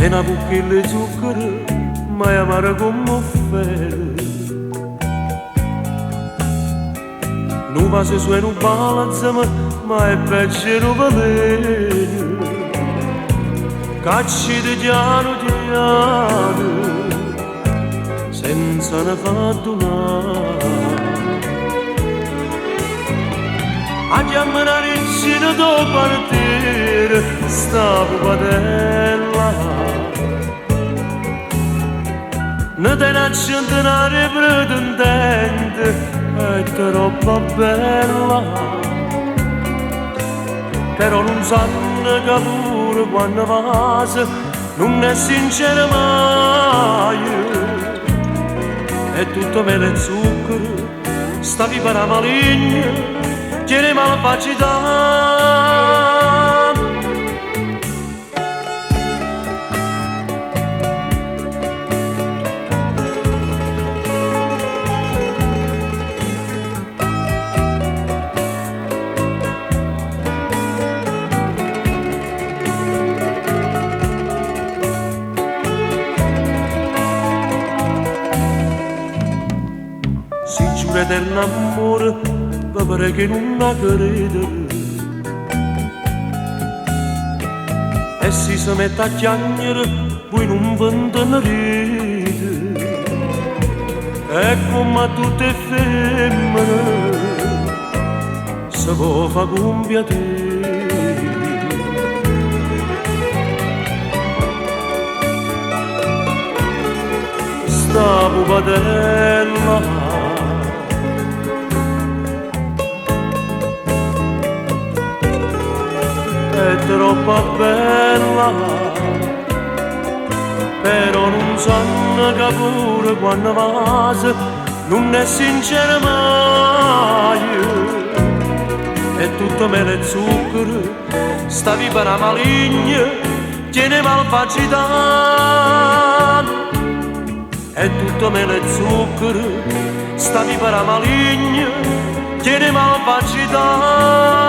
e una bucchilla di zucchero, ma è amara come un ferro. Non va se suena un balazzo, ma è peggio un veleno. Cacci di piano piano, senza ne fardunare. A chiamare vicino da partire, stavo padella. Ne te ne accendere pretendente, è troppo bella. Però non sanno che pure quando vas non è sincera mai. È tutto mele e zucchero, stavi per la maligna, tiene malvagità. Si giura dell'amore, ma pare che non la crede. E si mette a chiagnere, poi non vende ne ride. E come tutte le femmine, se può fa compiacere. Stavo padella, è troppo bella, però non sanno che pure quando vas non è sincera mai. È tutto mele e zucchero, stavi per la maligna, tiene malvagità. È tutto mele e zucchero, stavi per la maligna, tiene malvagità.